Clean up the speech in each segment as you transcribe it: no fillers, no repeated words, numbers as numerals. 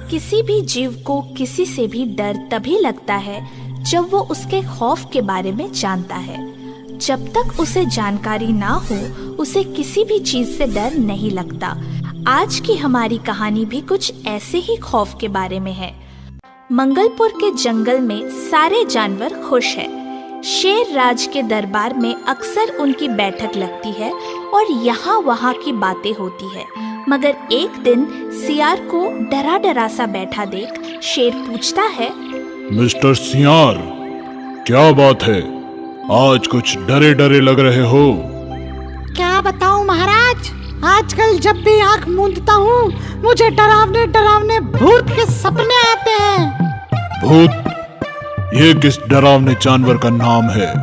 किसी भी जीव को किसी से भी डर तभी लगता है जब वो उसके खौफ के बारे में जानता है। जब तक उसे जानकारी ना हो उसे किसी भी चीज से डर नहीं लगता। आज की हमारी कहानी भी कुछ ऐसे ही खौफ के बारे में है। मंगलपुर के जंगल में सारे जानवर खुश हैं। शेर राज के दरबार में अक्सर उनकी बैठक लगती है और यहाँ वहाँ की बातें होती है। मगर एक दिन सियार को डरा डरा सा बैठा देख शेर पूछता है, मिस्टर सियार, क्या बात है? आज कुछ डरे डरे लग रहे हो। क्या बताऊं महाराज, आजकल जब भी आँख मूंदता हूँ मुझे डरावने डरावने भूत के सपने आते हैं। भूत? ये किस डरावने जानवर का नाम है?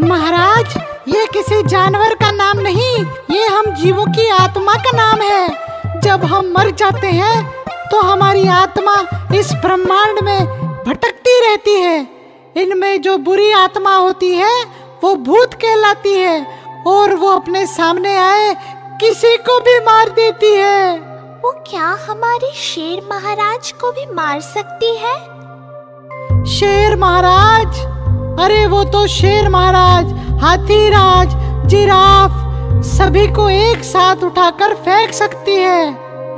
महाराज, ये किसी जानवर का नाम नहीं, ये हम जीवों की आत्मा का नाम है। जब हम मर जाते हैं तो हमारी आत्मा इस ब्रह्मांड में भटकती रहती है। इनमें जो बुरी आत्मा होती है वो भूत कहलाती है और वो अपने सामने आए किसी को भी मार देती है। वो क्या हमारे शेर महाराज को भी मार सकती है? शेर महाराज? अरे वो तो शेर महाराज, हाथी राज, जिराफ सभी को एक साथ उठाकर फेंक सकती है।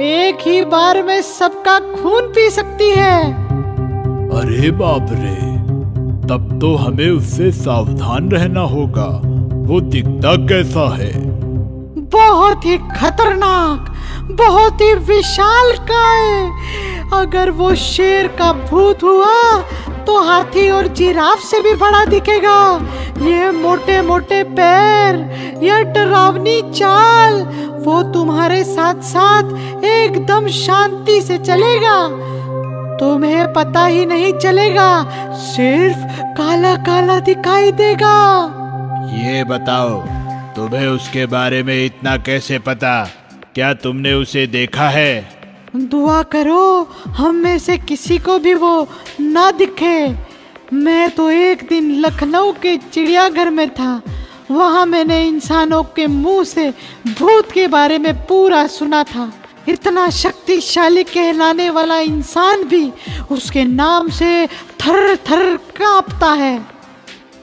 एक ही बार में सबका खून पी सकती है। अरे बाप रे, तब तो हमें उससे सावधान रहना होगा। वो दिखता कैसा है? बहुत ही खतरनाक, बहुत ही विशालकाय। अगर वो शेर का भूत हुआ तो हाथी और जिराफ से भी बड़ा दिखेगा। ये मोटे मोटे पैर, ये डरावनी चाल, वो तुम्हारे साथ साथ एकदम शांति से चलेगा। तुम्हें पता ही नहीं चलेगा, सिर्फ काला काला दिखाई देगा। ये बताओ, तुम्हें उसके बारे में इतना कैसे पता? क्या तुमने उसे देखा है? दुआ करो हम में से किसी को भी वो ना दिखे। मैं तो एक दिन लखनऊ के चिड़ियाघर में था। वहाँ मैंने इंसानों के मुंह से भूत के बारे में पूरा सुना था। इतना शक्तिशाली कहलाने वाला इंसान भी उसके नाम से थर थर कांपता है।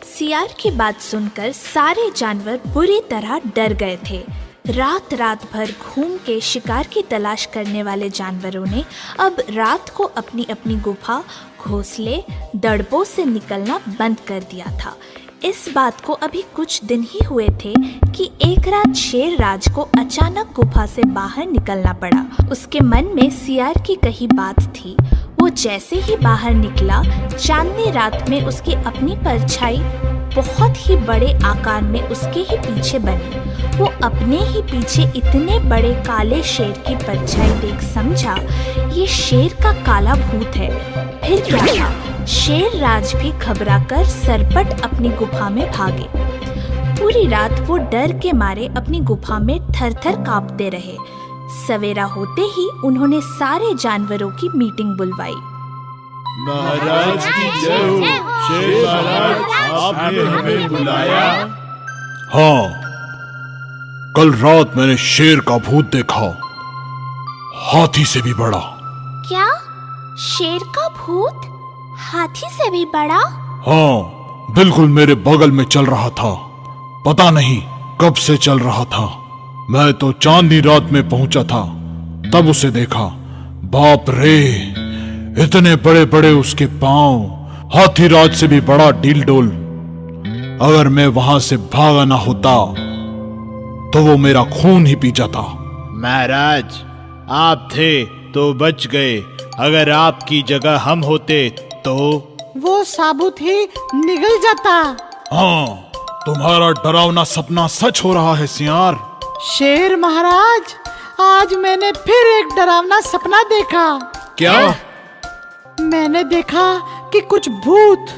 सियार की बात सुनकर सारे जानवर बुरी तरह डर गए थे। रात रात भर घूम के शिकार की तलाश करने वाले जानवरों ने अब रात को अपनी अपनी गुफा, घोंसले, दड़बों से निकलना बंद कर दिया था। इस बात को अभी कुछ दिन ही हुए थे कि एक रात शेर राज को अचानक गुफा से बाहर निकलना पड़ा। उसके मन में सियार की कही बात थी। वो जैसे ही बाहर निकला, चांदनी रात में उसकी अपनी परछाई बहुत ही बड़े आकार में उसके ही पीछे बनी। वो अपने ही पीछे इतने बड़े काले शेर की परछाई देख समझा ये शेर का काला भूत है। फिर क्या था, शेर राज भी घबराकर सरपट अपनी गुफा में भागे। पूरी रात वो डर के मारे अपनी गुफा में थर थर कांपते रहे। सवेरा होते ही उन्होंने सारे जानवरों की मीटिंग बुलवाई। महाराज की जय हो। शेर महाराज, आपने हमें बुलाया? हाँ, कल रात मैंने शेर का भूत देखा, हाथी से भी बड़ा। क्या? शेर का भूत हाथी से भी बड़ा? हाँ, बिल्कुल मेरे बगल में चल रहा था। पता नहीं कब से चल रहा था। मैं तो चांदनी रात में पहुंचा था, तब उसे देखा। बाप रे, इतने बड़े बड़े उसके पांव, हाथी राज से भी बड़ा डील डोल। अगर मैं वहां से भागा ना होता तो वो मेरा खून ही पी जाता। महाराज, आप थे तो बच गए। अगर आपकी जगह हम होते तो वो साबुत ही निगल जाता। हाँ, तुम्हारा डरावना सपना सच हो रहा है सियार। शेर महाराज, आज मैंने फिर एक डरावना सपना देखा। क्या? मैंने देखा कि कुछ भूत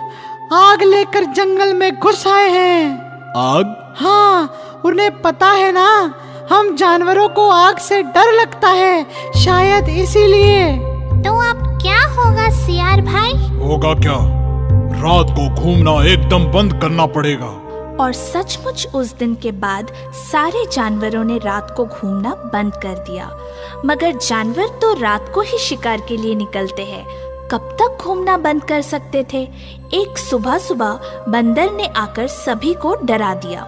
आग लेकर जंगल में घुस आए हैं। आग? हाँ, उन्हें पता है ना, हम जानवरों को आग से डर लगता है, शायद इसीलिए। तो अब क्या होगा सियार भाई? होगा क्या? रात को घूमना एकदम बंद करना पड़ेगा। और सचमुच उस दिन के बाद सारे जानवरों ने रात को घूमना बंद कर दिया। मगर जानवर तो रात को ही शिकार के लिए निकलते हैं, कब तक घूमना बंद कर सकते थे। एक सुबह सुबह बंदर ने आकर सभी को डरा दिया।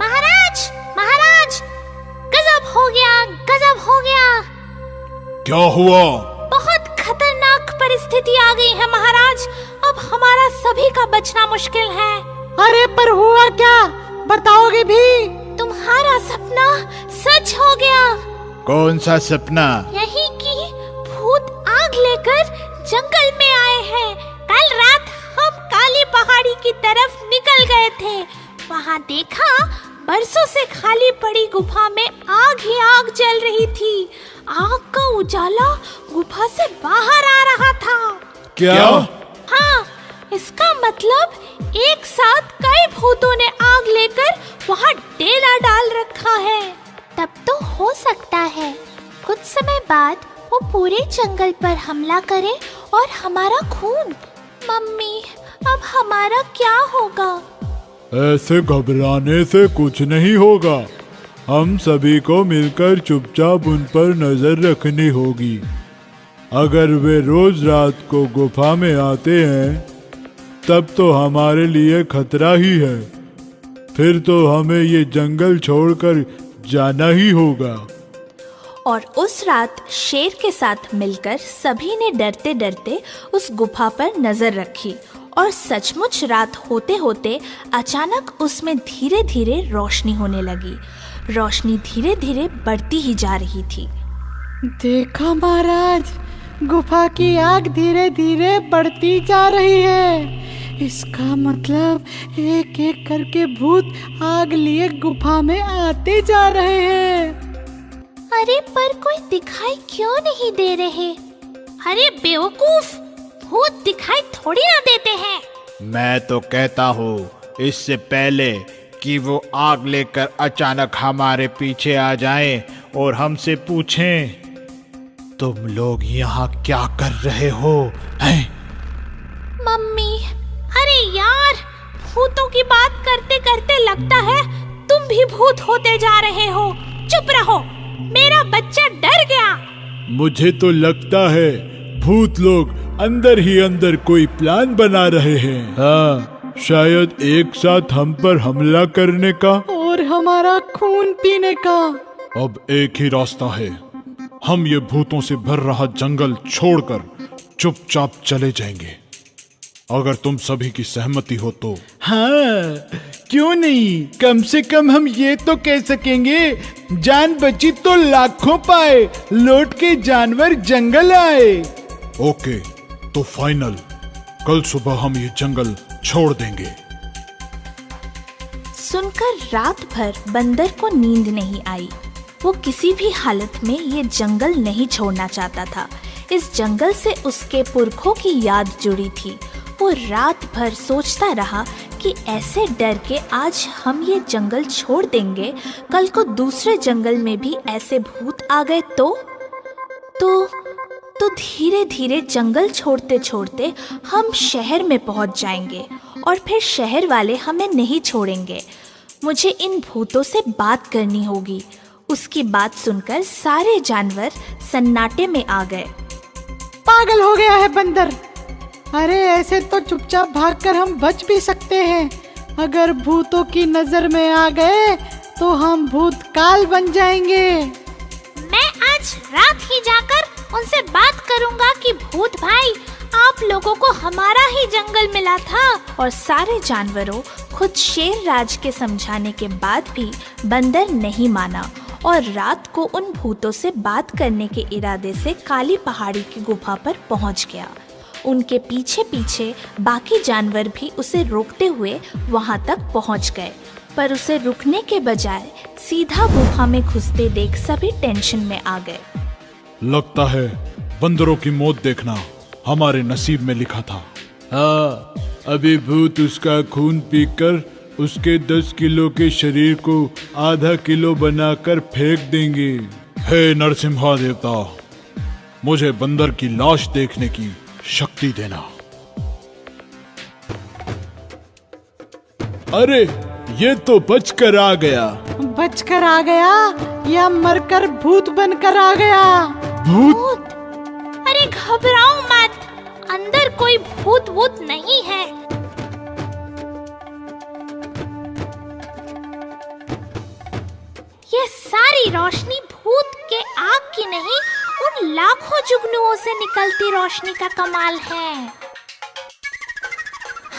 महाराज, महाराज, गजब हो गया, गजब हो गया। क्या हुआ? बहुत खतरनाक परिस्थिति आ गई है महाराज। अब हमारा सभी का बचना मुश्किल है। अरे पर हुआ क्या, बताओगे भी? तुम्हारा सपना सच हो गया। कौन सा सपना? यही कि भूत आग लेकर जंगल में आए हैं। कल रात हम काली पहाड़ी की तरफ निकल गए थे। वहाँ देखा बरसों से खाली पड़ी गुफा में आग ही आग जल रही थी। आग का उजाला गुफा से बाहर आ रहा था। क्या? हाँ, इसका मतलब एक साथ कई भूतों ने आग लेकर वहाँ डेरा डाल रखा है। तब तो हो सकता है कुछ समय बाद वो पूरे जंगल पर हमला करे और हमारा खून। मम्मी, अब हमारा क्या होगा? ऐसे घबराने से कुछ नहीं होगा। हम सभी को मिलकर चुपचाप उन पर नजर रखनी होगी। अगर वे रोज रात को गुफा में आते हैं तब तो हमारे लिए खतरा ही है। फिर तो हमें ये जंगल छोड़कर जाना ही होगा। और उस रात शेर के साथ मिलकर सभी ने डरते डरते उस गुफा पर नजर रखी। और सचमुच रात होते होते अचानक उसमें धीरे धीरे रोशनी होने लगी। रोशनी धीरे धीरे बढ़ती ही जा रही थी। देखा महाराज, गुफा की आग धीरे धीरे बढ़ती जा रही है। इसका मतलब एक एक करके भूत आग लिए गुफा में आते जा रहे हैं। अरे पर कोई दिखाई क्यों नहीं दे रहे? अरे बेवकूफ, भूत दिखाई थोड़ी ना देते हैं। मैं तो कहता हूँ इससे पहले कि वो आग लेकर अचानक हमारे पीछे आ जाएं और हमसे पूछें, तुम लोग यहाँ क्या कर रहे हो? हैं? मम्मी, अरे यार, भूतों की बात करते करते लगता है तुम भी भूत होते जा रहे हो। चुप रहो, मेरा बच्चा डर गया। मुझे तो लगता है भूत लोग अंदर ही अंदर कोई प्लान बना रहे हैं। हाँ, शायद एक साथ हम पर हमला करने का और हमारा खून पीने का। अब एक ही रास्ता है, हम ये भूतों से भर रहा जंगल छोड़कर चुपचाप चले जाएंगे। अगर तुम सभी की सहमति हो तो। हाँ, क्यों नहीं? कम से कम हम ये तो कह सकेंगे, जान बची तो लाखों पाए, लौट के जानवर जंगल आए। ओके, तो फाइनल, कल सुबह हम ये जंगल छोड़ देंगे। सुनकर रात भर बंदर को नींद नहीं आई। वो किसी भी हालत में ये जंगल नहीं छोड़ना चाहता था। इस जंगल से उसके पुरखों की याद जुड़ी थी। वो रात भर सोचता रहा कि ऐसे डर के आज हम ये जंगल छोड़ देंगे, कल को दूसरे जंगल में भी ऐसे भूत आ गए तो धीरे धीरे जंगल छोड़ते छोड़ते हम शहर में पहुंच जाएंगे और फिर शहर वाले हमें नहीं छोड़ेंगे। मुझे इन भूतों से बात करनी होगी। उसकी बात सुनकर सारे जानवर सन्नाटे में आ गए। पागल हो गया है बंदर। अरे ऐसे तो चुपचाप भागकर हम बच भी सकते हैं। अगर भूतों की नजर में आ गए तो हम भूत काल बन जाएंगे। मैं आज रात ही जाकर उनसे बात करूंगा कि भूत भाई, आप लोगों को हमारा ही जंगल मिला था। और सारे जानवरों खुद शेर राज के समझाने के बाद भी बंदर नहीं माना और रात को उन भूतों से बात करने के इरादे से काली पहाड़ी की गुफा पर पहुंच गया। उनके पीछे पीछे बाकी जानवर भी उसे रोकते हुए वहां तक पहुंच गए, पर उसे रुकने के बजाय सीधा गुफा में घुसते देख सभी टेंशन में आ गए। लगता है बंदरों की मौत देखना हमारे नसीब में लिखा था। हाँ, अभी भूत उसका खून पीकर उसके 10 किलो के शरीर को आधा किलो बनाकर फेंक देंगे। हे नरसिम्हा देवता, मुझे बंदर की लाश देखने की शक्ति देना। अरे ये तो बचकर आ गया। बचकर आ गया या मरकर भूत बनकर आ गया? भूत? अरे घबराओ मत, अंदर कोई भूत वूत नहीं है। ये सारी रोशनी भूत के आग की नहीं, उन लाखों जुगनुओं से निकलती रोशनी का कमाल है।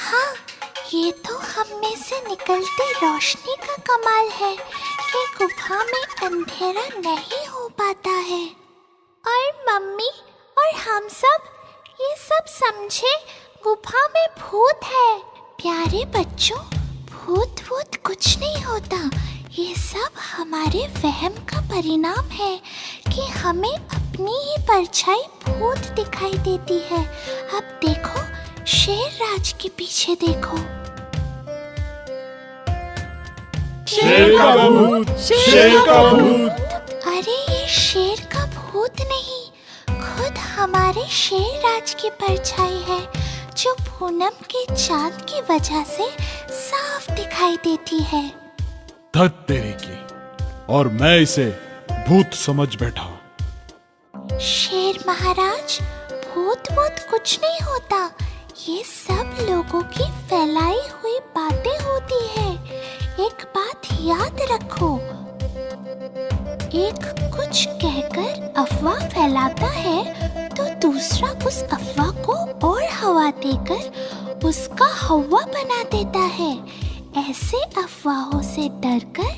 हाँ, ये तो हम में से निकलती रोशनी का कमाल है कि गुफा में अंधेरा नहीं हो पाता है। और मम्मी और हम सब ये सब समझे गुफा में भूत है। प्यारे बच्चों, भूत वूत कुछ नहीं होता, ये सब हमारे वहम का परिणाम है कि हमें अपनी ही परछाई भूत दिखाई देती है। अब देखो, शेर राज के पीछे देखो। शेर का भूत, शेर का भूत। अरे ये शेर का भूत नहीं, खुद हमारे शेर राज की परछाई है, जो पूनम के चांद की वजह से साफ दिखाई देती है। धत तेरी की, और मैं इसे भूत समझ बैठा। शेर महाराज, भूत वूत कुछ नहीं होता, ये सब लोगों की फैलाई हुई बातें होती है। एक बात याद रखो, एक कुछ कहकर अफवाह फैलाता है तो दूसरा उस अफवाह को और हवा देकर उसका हवा बना देता है। ऐसे अफवाहों से डरकर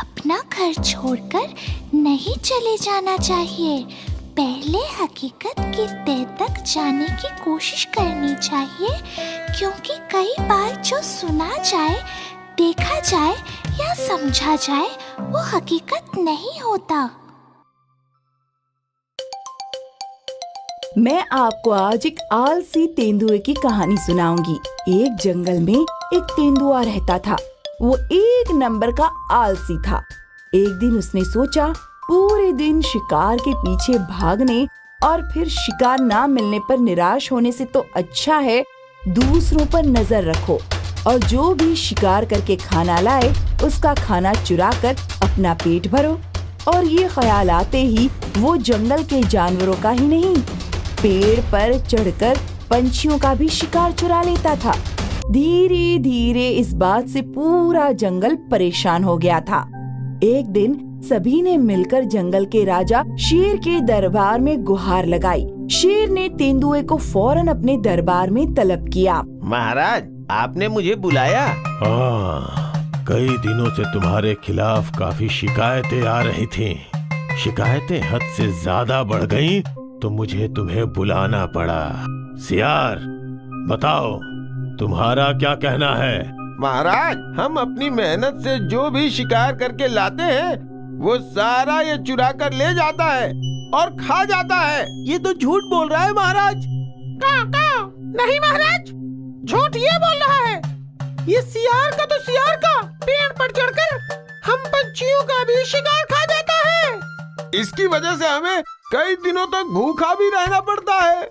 अपना घर छोड़कर नहीं चले जाना चाहिए। पहले हकीकत की तह तक जाने की कोशिश करनी चाहिए, क्योंकि कई बार जो सुना जाए, देखा जाए या समझा जाए वो हकीकत नहीं होता। मैं आपको आज एक आलसी तेंदुए की कहानी सुनाऊंगी। एक जंगल में एक तेंदुआ रहता था। वो एक नंबर का आलसी था। एक दिन उसने सोचा, पूरे दिन शिकार के पीछे भागने और फिर शिकार ना मिलने पर निराश होने से तो अच्छा है दूसरों पर नजर रखो और जो भी शिकार करके खाना लाए उसका खाना चुरा कर अपना पेट भरो। और ये ख्याल आते ही वो जंगल के जानवरों का ही नहीं, पेड़ पर चढ़कर पंछियों का भी शिकार चुरा लेता था। धीरे धीरे इस बात से पूरा जंगल परेशान हो गया था। एक दिन सभी ने मिलकर जंगल के राजा शेर के दरबार में गुहार लगाई। शेर ने तेंदुए को फौरन अपने दरबार में तलब किया। महाराज, आपने मुझे बुलाया? हाँ, कई दिनों से तुम्हारे खिलाफ काफी शिकायतें आ रही थीं। शिकायतें हद से ज्यादा बढ़ गईं, तो मुझे तुम्हें बुलाना पड़ा। सियार, बताओ तुम्हारा क्या कहना है? महाराज, हम अपनी मेहनत से जो भी शिकार करके लाते हैं वो सारा ये चुरा कर ले जाता है और खा जाता है। ये तो झूठ बोल रहा है महाराज। नहीं महाराज, झूठ ये बोल रहा है। ये सियार का तो सियार का पेड़ पर चढ़कर हम पंछियों का भी शिकार खा जाता है। इसकी वजह से हमें कई दिनों तक भूखा भी रहना पड़ता है।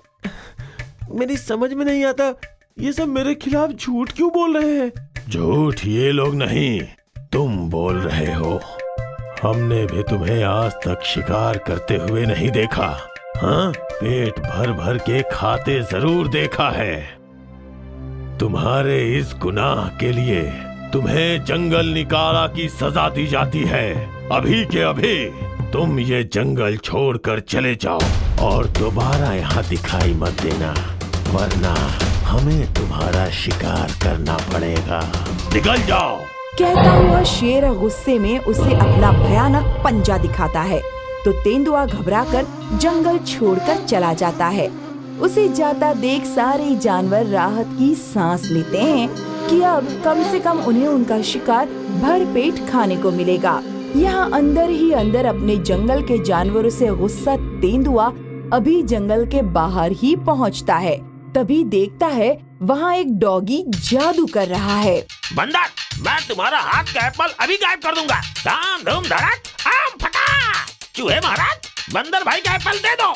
मेरी समझ में नहीं आता, ये सब मेरे खिलाफ झूठ क्यों बोल रहे हैं? झूठ ये लोग नहीं, तुम बोल रहे हो। हमने भी तुम्हें आज तक शिकार करते हुए नहीं देखा। हाँ, पेट भर भर के खाते जरूर देखा है। तुम्हारे इस गुनाह के लिए तुम्हें जंगल निकाला की सजा दी जाती है। अभी के अभी तुम ये जंगल छोड़कर चले जाओ और दोबारा यहाँ दिखाई मत देना, वरना हमें तुम्हारा शिकार करना पड़ेगा। निकल जाओ। कहता हुआ शेर गुस्से में उसे अपना भयानक पंजा दिखाता है, तो तेंदुआ घबराकर जंगल छोड़कर चला जाता है। उसे जाता देख सारे जानवर राहत की सांस लेते हैं कि अब कम से कम उन्हें उनका शिकार भर पेट खाने को मिलेगा। यहाँ अंदर ही अंदर अपने जंगल के जानवरों से गुस्सा तेंदुआ अभी जंगल के बाहर ही पहुँचता है। तभी देखता है वहाँ एक डॉगी जादू कर रहा है। बंदर, मैं तुम्हारा हाथ का एप्पल अभी गायब कर दूंगा। धाम धूम धड़क आम फटा। चूहे महाराज, बंदर भाई का एप्पल दे दो।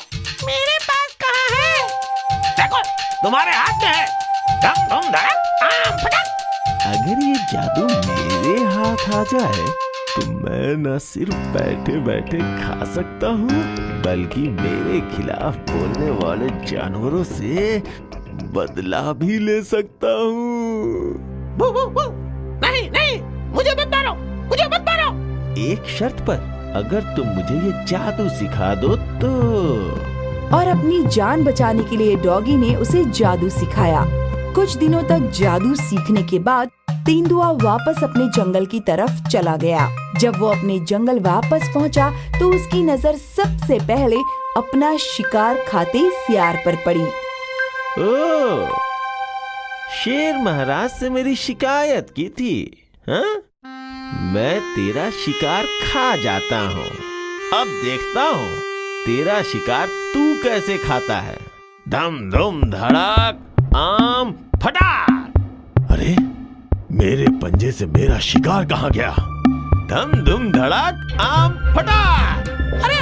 मेरे पास कहाँ है? देखो, तुम्हारे हाथ में है। धम धूम धड़क आम फटा। अगर ये जादू मेरे मेरे हाथ आ जाए तो मैं न सिर्फ बैठे बैठे खा सकता हूँ बल्कि मेरे खिलाफ बोलने वाले जानवरों से बदला भी ले सकता हूँ। नहीं नहीं, मुझे मत मारो, मुझे मत मारो। एक शर्त पर, अगर तुम मुझे ये जादू सिखा दो तो। और अपनी जान बचाने के लिए डॉगी ने उसे जादू सिखाया। कुछ दिनों तक जादू सीखने के बाद तेंदुआ वापस अपने जंगल की तरफ चला गया। जब वो अपने जंगल वापस पहुंचा तो उसकी नजर सबसे पहले अपना शिकार खाते सियार पर पड़ी। ओह, शेर महाराज से मेरी शिकायत की थी, हाँ? मैं तेरा शिकार खा जाता हूँ। अब देखता हूँ तेरा शिकार तू कैसे खाता है। धम धुम धड़क आम फटाक। अरे मेरे पंजे से मेरा शिकार कहाँ गया? धम धुम धड़क आम फटाक। अरे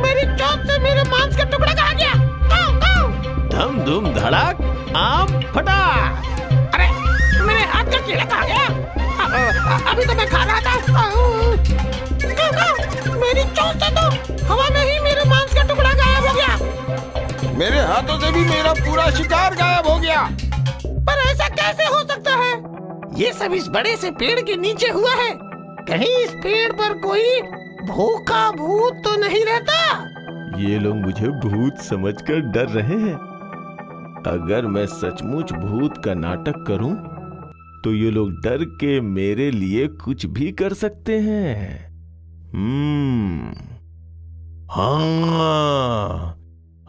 मेरी चोट से मेरे मांस का टुकड़ा कहाँ गया? धम धुम धड़क आम फटाक। अरे मेरे हाथ का कीड़ा कहाँ गया? अभी तो मैं खा रहा था। मेरी चोट से तो हवा में ही मेरे मांस का टुकड़ा गायब हो गया। मेरे हाथों से भी मेरा पूरा शिकार गायब हो गया। पर ऐसा कैसे हो सकता है? ये सब इस बड़े से पेड़ के नीचे हुआ है। कहीं इस पेड़ पर कोई भूखा भूत तो नहीं रहता? ये लोग मुझे भूत समझकर डर रहे हैं। अगर मैं सचमुच भूत का नाटक करूं तो ये लोग डर के मेरे लिए कुछ भी कर सकते हैं। हाँ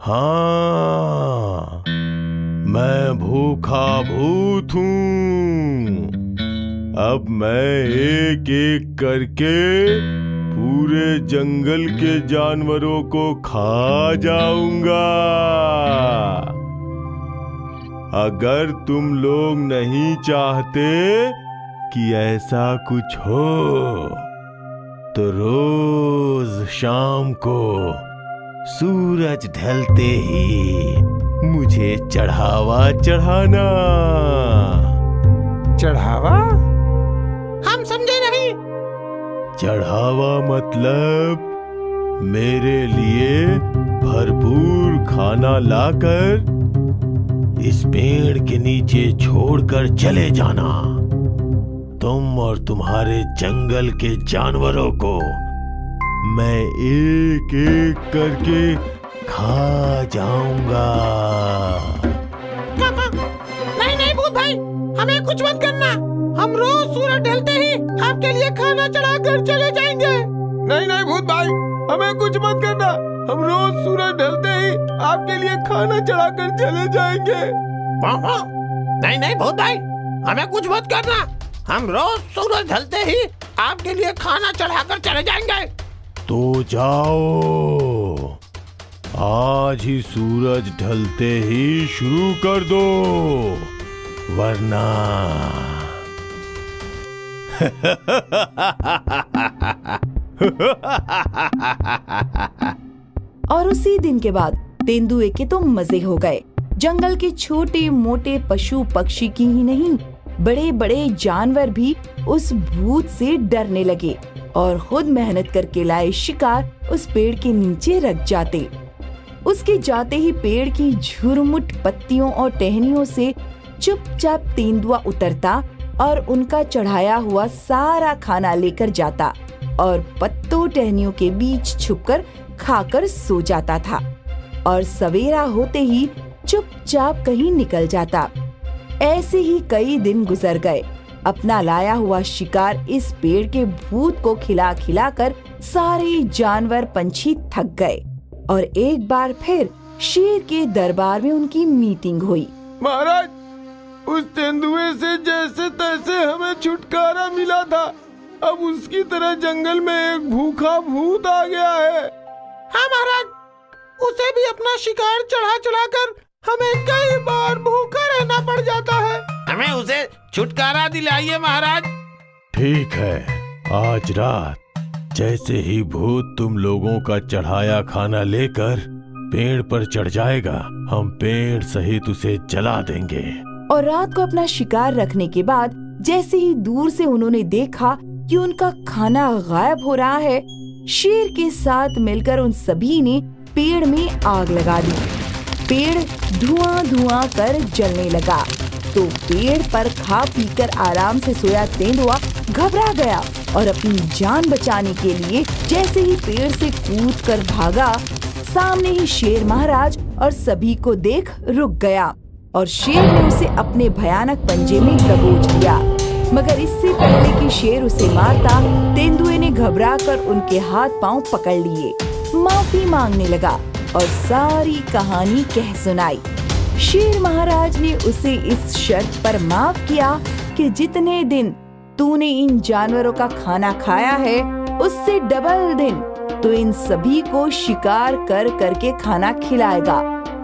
हाँ, मैं भूखा भूत हूँ। अब मैं एक एक करके पूरे जंगल के जानवरों को खा जाऊंगा। अगर तुम लोग नहीं चाहते कि ऐसा कुछ हो तो रोज शाम को सूरज ढलते ही मुझे चढ़ावा चढ़ाना। चढ़ावा? हम समझे नहीं। चढ़ावा मतलब मेरे लिए भरपूर खाना लाकर इस पेड़ के नीचे छोड़कर चले जाना। तुम और तुम्हारे जंगल के जानवरों को मैं एक एक करके खा जाऊंगा। नहीं नहीं भूत भाई, हमें कुछ मत करना। हम रोज सूरज ढलते ही आपके लिए खाना चढ़ाकर चले जाएंगे। नहीं नहीं भूत भाई, हमें कुछ मत करना। हम रोज सूरज ढलते ही आपके लिए खाना चढ़ाकर चले जाएंगे। नहीं नहीं भूत भाई, हमें कुछ मत करना। हम रोज सूरज ढलते ही आपके लिए खाना चढ़ाकर चले जाएंगे। तो जाओ, आज ही सूरज ढलते ही शुरू कर दो, वरना और उसी दिन के बाद तेंदुए के तो मजे हो गए। जंगल के छोटे मोटे पशु पक्षी की ही नहीं, बड़े बड़े जानवर भी उस भूत से डरने लगे और खुद मेहनत करके लाए शिकार उस पेड़ के नीचे रख जाते। उसके जाते ही पेड़ की झुरमुट पत्तियों और टहनियों से चुपचाप तेंदुआ उतरता और उनका चढ़ाया हुआ सारा खाना लेकर जाता और पत्तों टहनियों के बीच छुपकर खाकर सो जाता था और सवेरा होते ही चुपचाप कहीं निकल जाता। ऐसे ही कई दिन गुजर गए। अपना लाया हुआ शिकार इस पेड़ के भूत को खिला खिला कर सारे जानवर पंछी थक गए और एक बार फिर शेर के दरबार में उनकी मीटिंग हुई। महाराज, उस तेंदुए से जैसे तैसे हमें छुटकारा मिला था, अब उसकी तरह जंगल में एक भूखा भूत आ गया है। हाँ महाराज, उसे भी अपना शिकार चढ़ा चढ़ा कर हमें कई बार भूखा रहना पड़ जाता है। हमें उसे छुटकारा दिलाइए महाराज। ठीक है, आज रात जैसे ही भूत तुम लोगों का चढ़ाया खाना लेकर पेड़ पर चढ़ जाएगा, हम पेड़ सहित उसे जला देंगे। और रात को अपना शिकार रखने के बाद जैसे ही दूर से उन्होंने देखा कि उनका खाना गायब हो रहा है, शेर के साथ मिलकर उन सभी ने पेड़ में आग लगा दी। पेड़ धुआं धुआं कर जलने लगा तो पेड़ पर खा पीकर आराम से सोया तेंदुआ घबरा गया और अपनी जान बचाने के लिए जैसे ही पेड़ से कूद कर भागा, सामने ही शेर महाराज और सभी को देख रुक गया और शेर ने उसे अपने भयानक पंजे में दबोच लिया। मगर इससे पहले कि शेर उसे मारता, तेंदुए ने घबराकर उनके हाथ पांव पकड़ लिए, माफी मांगने लगा और सारी कहानी कह सुनाई। शेर महाराज ने उसे इस शर्त पर माफ किया कि जितने दिन तूने इन जानवरों का खाना खाया है, उससे डबल दिन तो इन सभी को शिकार कर करके खाना खिलाएगा।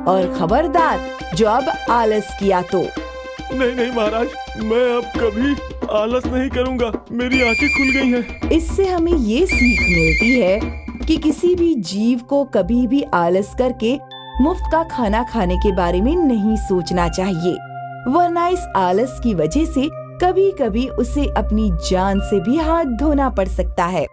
और खबरदार, जो अब आलस किया तो। नहीं नहीं महाराज, मैं अब कभी आलस नहीं करूंगा, मेरी आंखें खुल गई हैं। इससे हमें ये सीख मिलती है कि किसी भी जीव को कभी भी आलस करके मुफ्त का खाना खाने के बारे में नहीं सोचना चाहिए, वरना इस आलस की वजह से कभी कभी उसे अपनी जान से भी हाथ धोना पड़ सकता है।